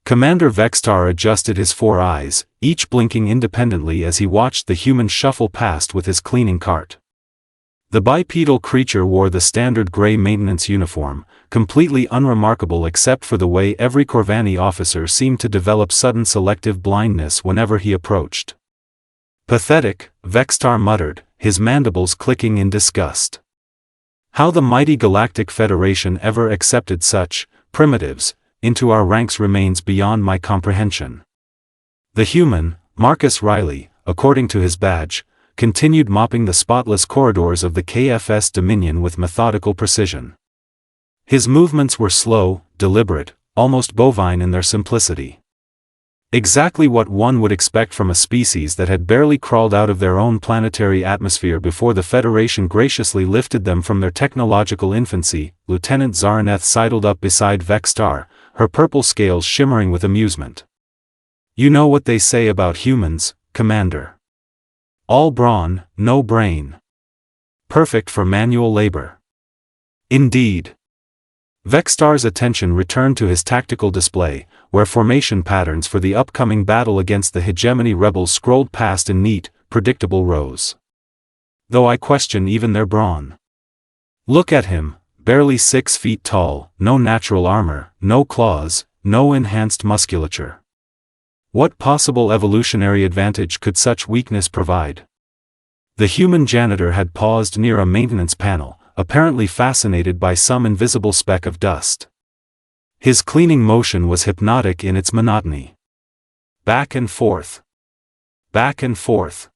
Commander Vex'tar adjusted his 4 eyes, each blinking independently as he watched the human shuffle past with his cleaning cart. The bipedal creature wore the standard gray maintenance uniform, completely unremarkable except for the way every Korvanni officer seemed to develop sudden selective blindness whenever he approached. Pathetic, Vex'tar muttered, his mandibles clicking in disgust. How the mighty Galactic Federation ever accepted such primitives into our ranks remains beyond my comprehension. The human, Marcus Riley, according to his badge, continued mopping the spotless corridors of the KFS Dominion with methodical precision. His movements were slow, deliberate, almost bovine in their simplicity. Exactly what one would expect from a species that had barely crawled out of their own planetary atmosphere before the Federation graciously lifted them from their technological infancy. Lieutenant Zaraneth sidled up beside Vex'tar, her purple scales shimmering with amusement. You know what they say about humans, Commander. All brawn, no brain. Perfect for manual labor. Indeed. Vex'tar's attention returned to his tactical display, where formation patterns for the upcoming battle against the hegemony rebels scrolled past in neat, predictable rows. Though I question even their brawn. Look at him, barely 6 feet tall, no natural armor, no claws, no enhanced musculature. What possible evolutionary advantage could such weakness provide? The human janitor had paused near a maintenance panel, apparently fascinated by some invisible speck of dust. His cleaning motion was hypnotic in its monotony. Back and forth. Back and forth.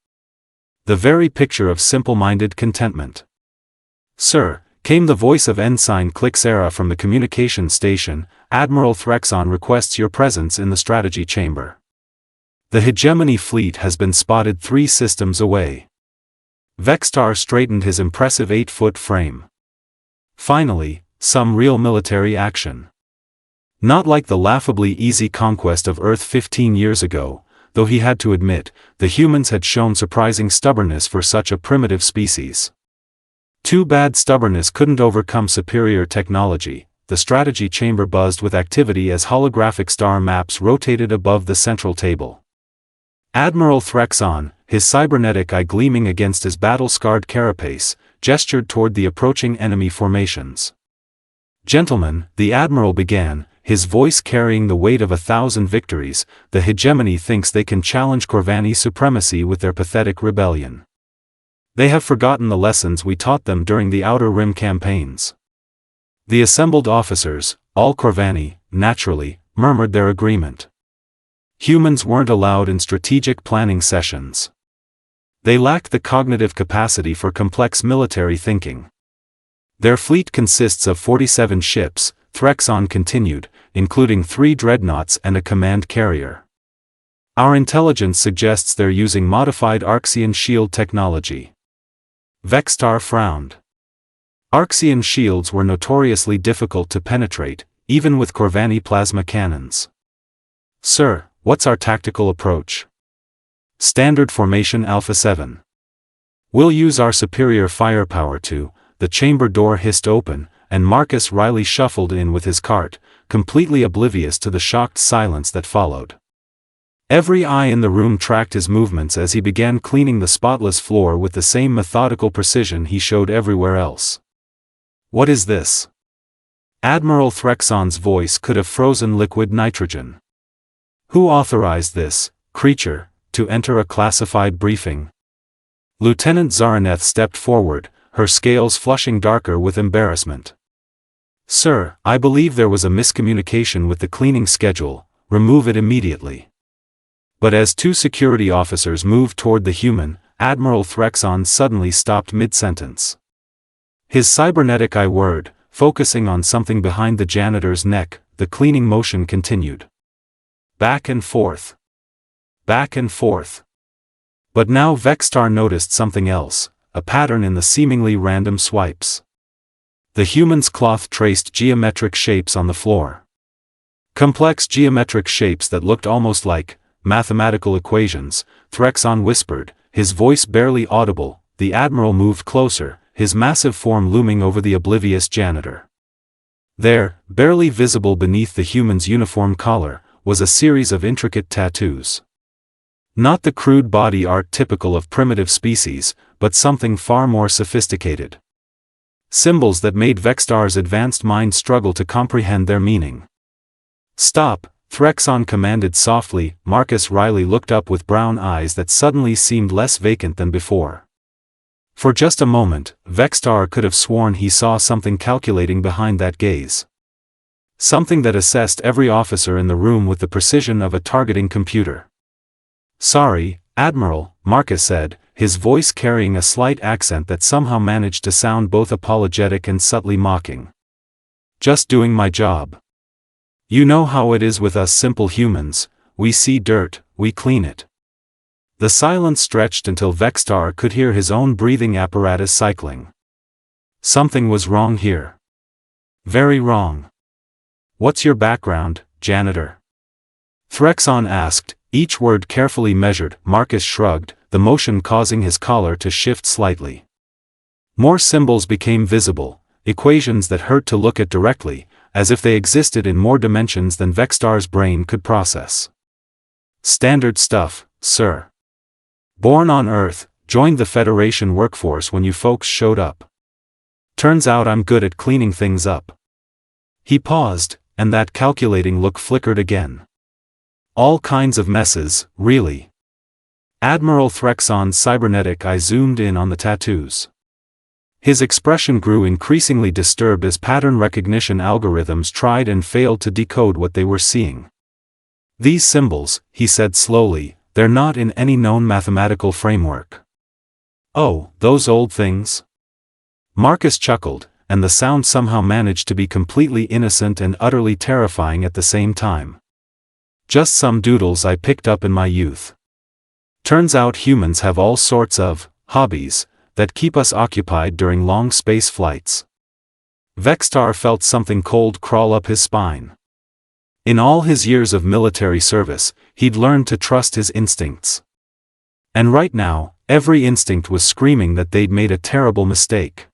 The very picture of simple-minded contentment. Sir, came the voice of Ensign Clixera from the communication station, Admiral Threx'on requests your presence in the strategy chamber. The hegemony fleet has been spotted 3 systems away. Vex'tar straightened his impressive 8-foot frame. Finally, some real military action. Not like the laughably easy conquest of Earth 15 years ago, though he had to admit, the humans had shown surprising stubbornness for such a primitive species. Too bad stubbornness couldn't overcome superior technology. The strategy chamber buzzed with activity as holographic star maps rotated above the central table. Admiral Threx'on, his cybernetic eye gleaming against his battle-scarred carapace, gestured toward the approaching enemy formations. Gentlemen, the Admiral began, his voice carrying the weight of 1,000 victories, the hegemony thinks they can challenge Korvanni supremacy with their pathetic rebellion. They have forgotten the lessons we taught them during the Outer Rim campaigns. The assembled officers, all Korvanni, naturally, murmured their agreement. Humans weren't allowed in strategic planning sessions. They lacked the cognitive capacity for complex military thinking. Their fleet consists of 47 ships, Threx'on continued, including 3 dreadnoughts and a command carrier. Our intelligence suggests they're using modified Arxian shield technology. Vex'tar frowned. Arxian shields were notoriously difficult to penetrate, even with Korvanni plasma cannons. Sir, what's our tactical approach? Standard formation Alpha 7. We'll use our superior firepower to. The chamber door hissed open, and Marcus Riley shuffled in with his cart, completely oblivious to the shocked silence that followed. Every eye in the room tracked his movements as he began cleaning the spotless floor with the same methodical precision he showed everywhere else. What is this? Admiral Threx'on's voice could have frozen liquid nitrogen. Who authorized this creature to enter a classified briefing? Lieutenant Zaraneth stepped forward, her scales flushing darker with embarrassment. Sir, I believe there was a miscommunication with the cleaning schedule, remove it immediately. But as 2 security officers moved toward the human, Admiral Threx'on suddenly stopped mid-sentence. His cybernetic eye whirred, focusing on something behind the janitor's neck. The cleaning motion continued. Back and forth. Back and forth. But now Vex'tar noticed something else, a pattern in the seemingly random swipes. The human's cloth traced geometric shapes on the floor. Complex geometric shapes that looked almost like mathematical equations. Threx'on whispered, his voice barely audible. The Admiral moved closer, his massive form looming over the oblivious janitor. There, barely visible beneath the human's uniform collar, was a series of intricate tattoos. Not the crude body art typical of primitive species, but something far more sophisticated. Symbols that made Vex'tar's advanced mind struggle to comprehend their meaning. "Stop," Threx'on commanded softly. Marcus Riley looked up with brown eyes that suddenly seemed less vacant than before. For just a moment, Vex'tar could have sworn he saw something calculating behind that gaze. Something that assessed every officer in the room with the precision of a targeting computer. "Sorry, Admiral," Marcus said, his voice carrying a slight accent that somehow managed to sound both apologetic and subtly mocking. "Just doing my job. You know how it is with us simple humans, we see dirt, we clean it." The silence stretched until Vex'tar could hear his own breathing apparatus cycling. Something was wrong here. Very wrong. "What's your background, Janitor?" Threx'on asked, each word carefully measured. Marcus shrugged, the motion causing his collar to shift slightly. More symbols became visible, equations that hurt to look at directly, as if they existed in more dimensions than Vex'tar's brain could process. "Standard stuff, sir. Born on Earth, joined the Federation workforce when you folks showed up. Turns out I'm good at cleaning things up." He paused, and that calculating look flickered again. "All kinds of messes, really." Admiral Threx'on's cybernetic eye zoomed in on the tattoos. His expression grew increasingly disturbed as pattern recognition algorithms tried and failed to decode what they were seeing. "These symbols," he said slowly, "they're not in any known mathematical framework." "Oh, those old things?" Marcus chuckled, and the sound somehow managed to be completely innocent and utterly terrifying at the same time. "Just some doodles I picked up in my youth. Turns out humans have all sorts of hobbies that keep us occupied during long space flights." Vex'tar felt something cold crawl up his spine. In all his years of military service, he'd learned to trust his instincts. And right now, every instinct was screaming that they'd made a terrible mistake.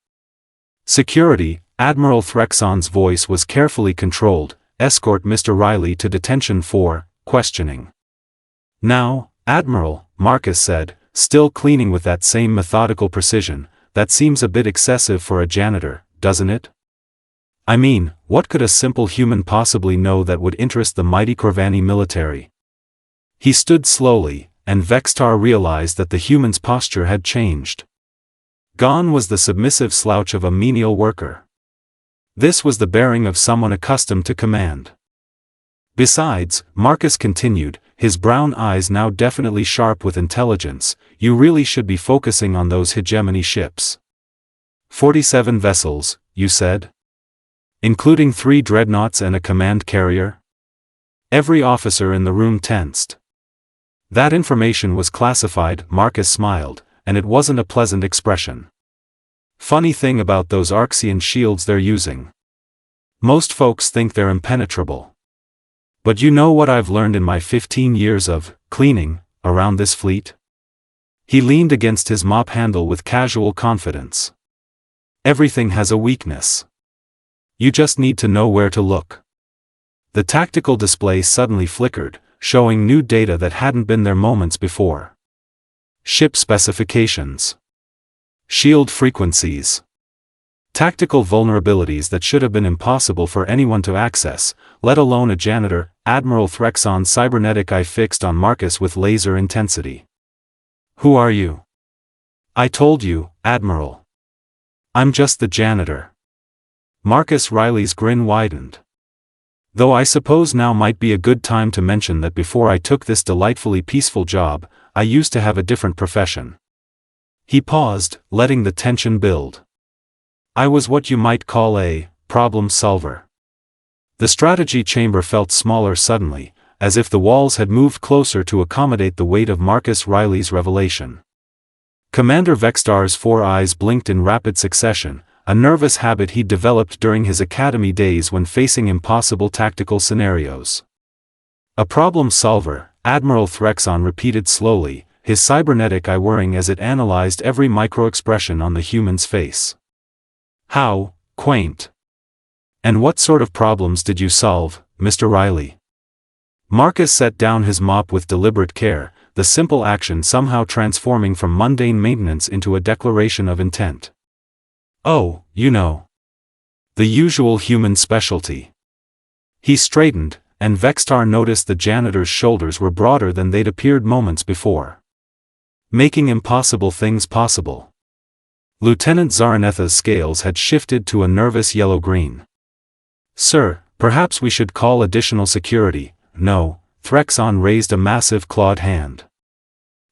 "Security," Admiral Threx'on's voice was carefully controlled, "escort Mr. Riley to detention for questioning." "Now, Admiral," Marcus said, still cleaning with that same methodical precision, "that seems a bit excessive for a janitor, doesn't it? I mean, what could a simple human possibly know that would interest the mighty Korvanni military?" He stood slowly, and Vex'tar realized that the human's posture had changed. Gone was the submissive slouch of a menial worker. This was the bearing of someone accustomed to command. "Besides," Marcus continued, his brown eyes now definitely sharp with intelligence, "you really should be focusing on those hegemony ships. 47 vessels, you said? Including 3 dreadnoughts and a command carrier?" Every officer in the room tensed. "That information was classified," Marcus smiled, and it wasn't a pleasant expression. "Funny thing about those Arxian shields they're using. Most folks think they're impenetrable. But you know what I've learned in my 15 years of cleaning around this fleet?" He leaned against his mop handle with casual confidence. "Everything has a weakness. You just need to know where to look." The tactical display suddenly flickered, showing new data that hadn't been there moments before. Ship specifications. Shield frequencies. Tactical vulnerabilities that should have been impossible for anyone to access, let alone a janitor. Admiral Threx'on's cybernetic eye fixed on Marcus with laser intensity. "Who are you?" "I told you, Admiral. I'm just the janitor." Marcus Riley's grin widened. "Though I suppose now might be a good time to mention that before I took this delightfully peaceful job, I used to have a different profession." He paused, letting the tension build. "I was what you might call a problem solver." The strategy chamber felt smaller suddenly, as if the walls had moved closer to accommodate the weight of Marcus Riley's revelation. Commander Vex'tar's 4 eyes blinked in rapid succession, a nervous habit he'd developed during his academy days when facing impossible tactical scenarios. "A problem solver," Admiral Threx'on repeated slowly, his cybernetic eye whirring as it analyzed every micro-expression on the human's face. "How quaint. And what sort of problems did you solve, Mr. Riley?" Marcus set down his mop with deliberate care, the simple action somehow transforming from mundane maintenance into a declaration of intent. Oh, you know. The usual human specialty. He straightened, and Vex'tar noticed the janitor's shoulders were broader than they'd appeared moments before. Making impossible things possible. Lieutenant Zaranetha's scales had shifted to a nervous yellow-green. Sir, perhaps we should call additional security. No, Threx'on raised a massive clawed hand.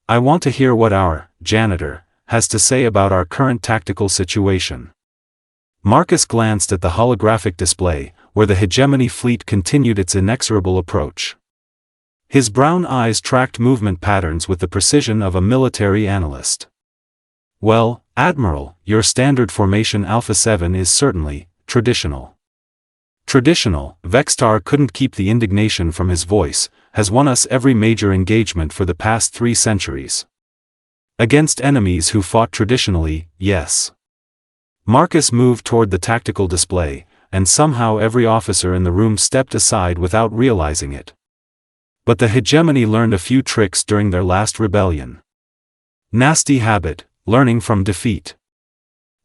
I want to hear what our janitor has to say about our current tactical situation. Marcus glanced at the holographic display, where the hegemony fleet continued its inexorable approach. His brown eyes tracked movement patterns with the precision of a military analyst. Well, Admiral, your standard formation Alpha 7 is certainly traditional. Traditional, Vex'tar couldn't keep the indignation from his voice, has won us every major engagement for the past 3 centuries. Against enemies who fought traditionally, yes. Marcus moved toward the tactical display, and somehow every officer in the room stepped aside without realizing it. But the hegemony learned a few tricks during their last rebellion. Nasty habit, learning from defeat.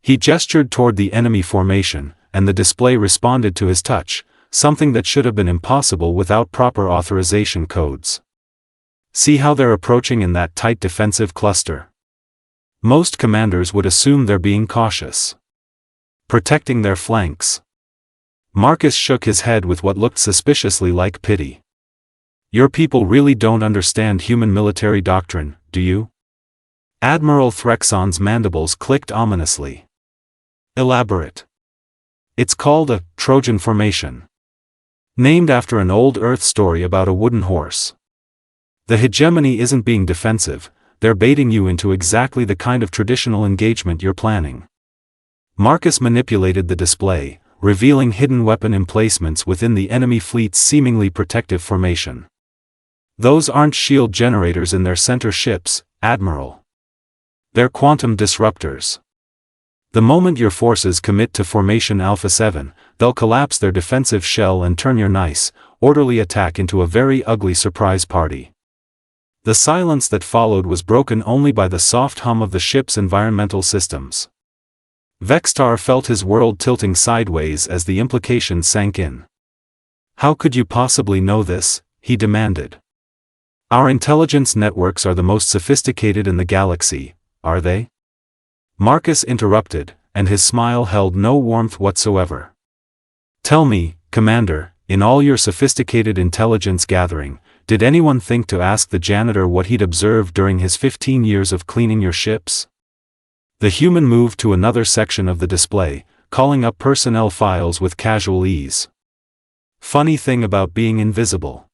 He gestured toward the enemy formation, and the display responded to his touch, something that should have been impossible without proper authorization codes. See how they're approaching in that tight defensive cluster. Most commanders would assume they're being cautious. Protecting their flanks. Marcus shook his head with what looked suspiciously like pity. Your people really don't understand human military doctrine, do you? Admiral Threx'on's mandibles clicked ominously. Elaborate. It's called a Trojan formation. Named after an old Earth story about a wooden horse. The hegemony isn't being defensive, they're baiting you into exactly the kind of traditional engagement you're planning. Marcus manipulated the display, revealing hidden weapon emplacements within the enemy fleet's seemingly protective formation. Those aren't shield generators in their center ships, Admiral. They're quantum disruptors. The moment your forces commit to Formation Alpha 7, they'll collapse their defensive shell and turn your nice, orderly attack into a very ugly surprise party. The silence that followed was broken only by the soft hum of the ship's environmental systems. Vex'tar felt his world tilting sideways as the implications sank in. How could you possibly know this? He demanded. Our intelligence networks are the most sophisticated in the galaxy, are they? Marcus interrupted, and his smile held no warmth whatsoever. Tell me, Commander, in all your sophisticated intelligence gathering, did anyone think to ask the janitor what he'd observed during his 15 years of cleaning your ships? The human moved to another section of the display, calling up personnel files with casual ease. Funny thing about being invisible.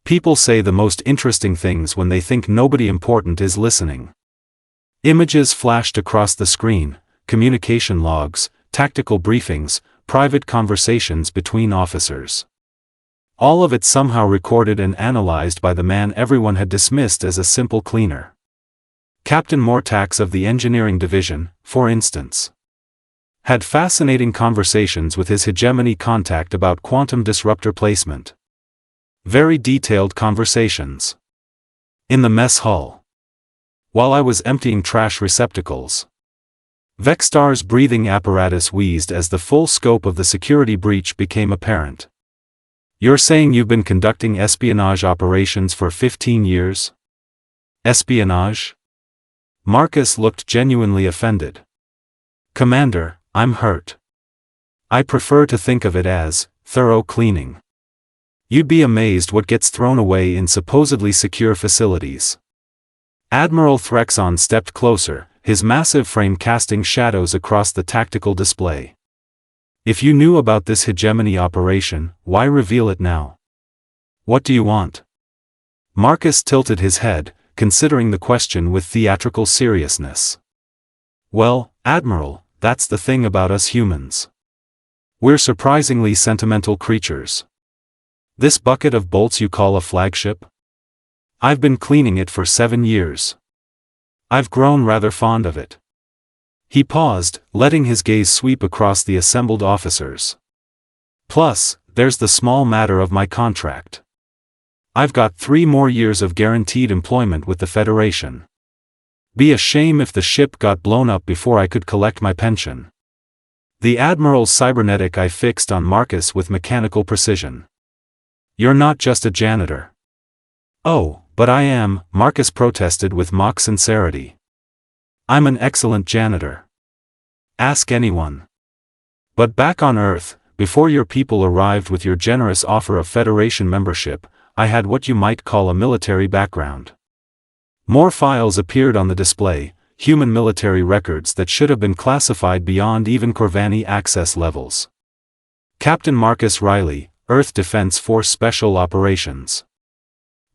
People say the most interesting things when they think nobody important is listening. Images flashed across the screen, communication logs, tactical briefings, private conversations between officers. All of it somehow recorded and analyzed by the man everyone had dismissed as a simple cleaner. Captain Mortax of the Engineering Division, for instance, had fascinating conversations with his hegemony contact about quantum disruptor placement. Very detailed conversations. In the mess hall. While I was emptying trash receptacles. Vex'tar's breathing apparatus wheezed as the full scope of the security breach became apparent. You're saying you've been conducting espionage operations for 15 years? Espionage? Marcus looked genuinely offended. Commander, I'm hurt. I prefer to think of it as thorough cleaning. You'd be amazed what gets thrown away in supposedly secure facilities. Admiral Threx'on stepped closer, his massive frame casting shadows across the tactical display. If you knew about this hegemony operation, why reveal it now? What do you want? Marcus tilted his head, considering the question with theatrical seriousness. Well, Admiral, that's the thing about us humans. We're surprisingly sentimental creatures. This bucket of bolts you call a flagship? I've been cleaning it for 7 years. I've grown rather fond of it. He paused, letting his gaze sweep across the assembled officers. Plus, there's the small matter of my contract. I've got 3 more years of guaranteed employment with the Federation. Be a shame if the ship got blown up before I could collect my pension. The Admiral's cybernetic eye fixed on Marcus with mechanical precision. You're not just a janitor. Oh, but I am, Marcus protested with mock sincerity. I'm an excellent janitor. Ask anyone. But back on Earth, before your people arrived with your generous offer of Federation membership, I had what you might call a military background. More files appeared on the display, human military records that should have been classified beyond even Korvanni access levels. Captain Marcus Riley, Earth Defense Force Special Operations.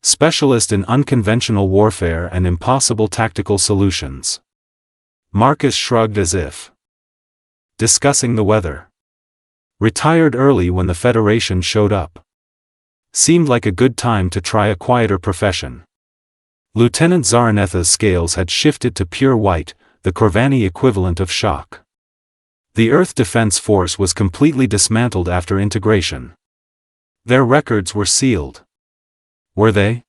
Specialist in unconventional warfare and impossible tactical solutions. Marcus shrugged as if discussing the weather. Retired early when the Federation showed up. Seemed like a good time to try a quieter profession. Lieutenant Zaranetha's scales had shifted to pure white, the Korvanni equivalent of shock. The Earth Defense Force was completely dismantled after integration. Their records were sealed. Were they?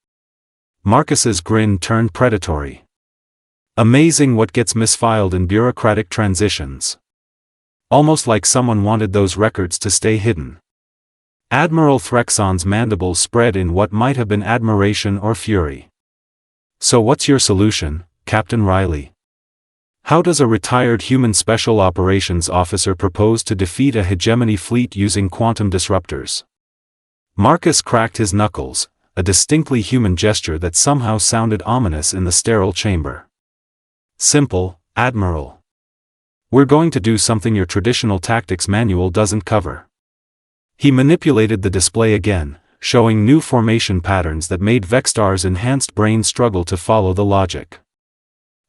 Marcus's grin turned predatory. Amazing what gets misfiled in bureaucratic transitions. Almost like someone wanted those records to stay hidden. Admiral Threx'on's mandibles spread in what might have been admiration or fury. So what's your solution, Captain Riley? How does a retired human special operations officer propose to defeat a hegemony fleet using quantum disruptors? Marcus cracked his knuckles, a distinctly human gesture that somehow sounded ominous in the sterile chamber. Simple, Admiral. We're going to do something your traditional tactics manual doesn't cover. He manipulated the display again, showing new formation patterns that made Vex'tar's enhanced brain struggle to follow the logic.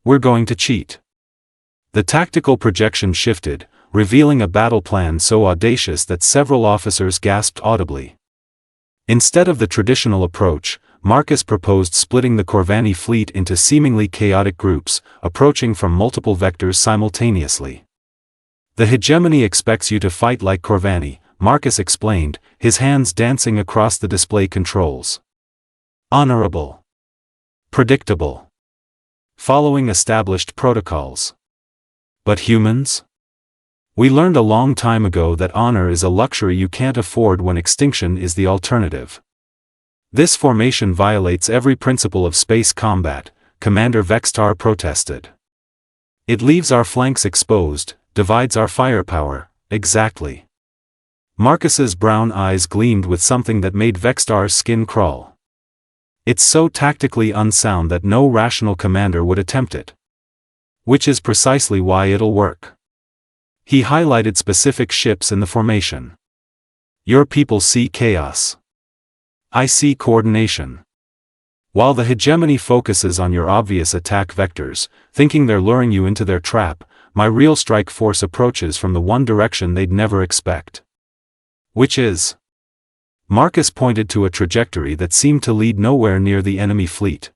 We're going to cheat. The tactical projection shifted, revealing a battle plan so audacious that several officers gasped audibly. Instead of the traditional approach, Marcus proposed splitting the Korvanni fleet into seemingly chaotic groups, approaching from multiple vectors simultaneously. The hegemony expects you to fight like Korvanni, Marcus explained, his hands dancing across the display controls. Honorable. Predictable. Following established protocols. But humans? We learned a long time ago that honor is a luxury you can't afford when extinction is the alternative. This formation violates every principle of space combat, Commander Vex'tar protested. It leaves our flanks exposed, divides our firepower, exactly. Marcus's brown eyes gleamed with something that made Vex'tar's skin crawl. It's so tactically unsound that no rational commander would attempt it. Which is precisely why it'll work. He highlighted specific ships in the formation. Your people see chaos. I see coordination. While the hegemony focuses on your obvious attack vectors, thinking they're luring you into their trap, my real strike force approaches from the one direction they'd never expect. Which is? Marcus pointed to a trajectory that seemed to lead nowhere near the enemy fleet.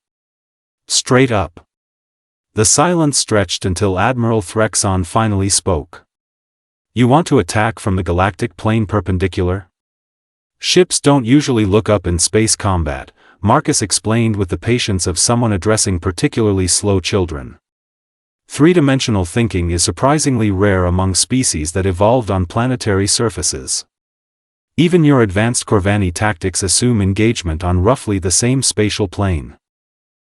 Straight up. The silence stretched until Admiral Threx'on finally spoke. You want to attack from the galactic plane perpendicular? Ships don't usually look up in space combat, Marcus explained with the patience of someone addressing particularly slow children. Three-dimensional thinking is surprisingly rare among species that evolved on planetary surfaces. Even your advanced Korvanni tactics assume engagement on roughly the same spatial plane.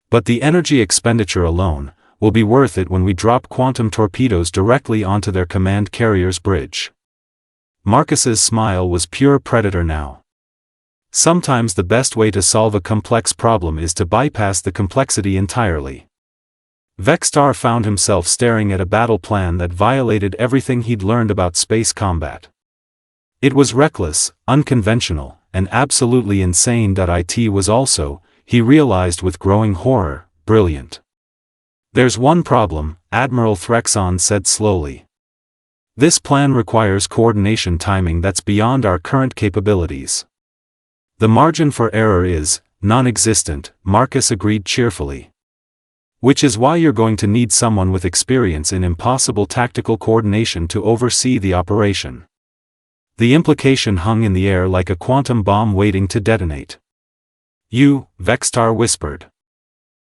But the energy expenditure alone will be worth it when we drop quantum torpedoes directly onto their command carrier's bridge. Marcus's smile was pure predator now. Sometimes the best way to solve a complex problem is to bypass the complexity entirely. Vex'tar found himself staring at a battle plan that violated everything he'd learned about space combat. It was reckless, unconventional, and absolutely insane. It was also, he realized with growing horror, brilliant. There's one problem, Admiral Threx'on said slowly. This plan requires coordination timing that's beyond our current capabilities. The margin for error is non-existent, Marcus agreed cheerfully. Which is why you're going to need someone with experience in impossible tactical coordination to oversee the operation. The implication hung in the air like a quantum bomb waiting to detonate. You, Vex'tar whispered.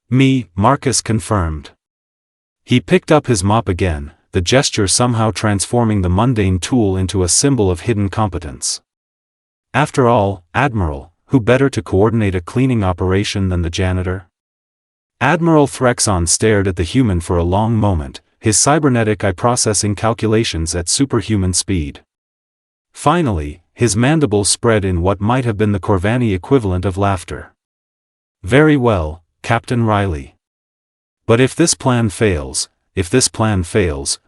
Me, Marcus confirmed. He picked up his mop again, the gesture somehow transforming the mundane tool into a symbol of hidden competence. After all, Admiral, who better to coordinate a cleaning operation than the janitor? Admiral Threx'on stared at the human for a long moment, his cybernetic eye processing calculations at superhuman speed. Finally, his mandibles spread in what might have been the Korvanni equivalent of laughter. Very well, Captain Riley. But if this plan fails,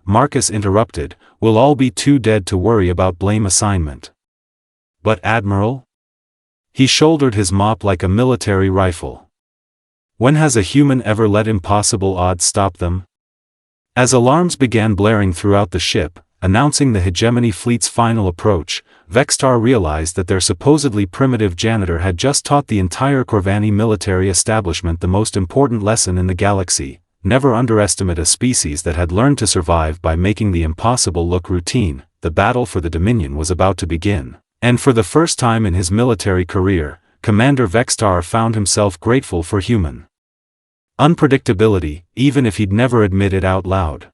Marcus interrupted, we'll all be too dead to worry about blame assignment. But Admiral? He shouldered his mop like a military rifle. When has a human ever let impossible odds stop them? As alarms began blaring throughout the ship, announcing the hegemony fleet's final approach, Vex'tar realized that their supposedly primitive janitor had just taught the entire Korvanni military establishment the most important lesson in the galaxy: never underestimate a species that had learned to survive by making the impossible look routine. The battle for the Dominion was about to begin, and for the first time in his military career, Commander Vex'tar found himself grateful for human unpredictability, even if he'd never admit it out loud.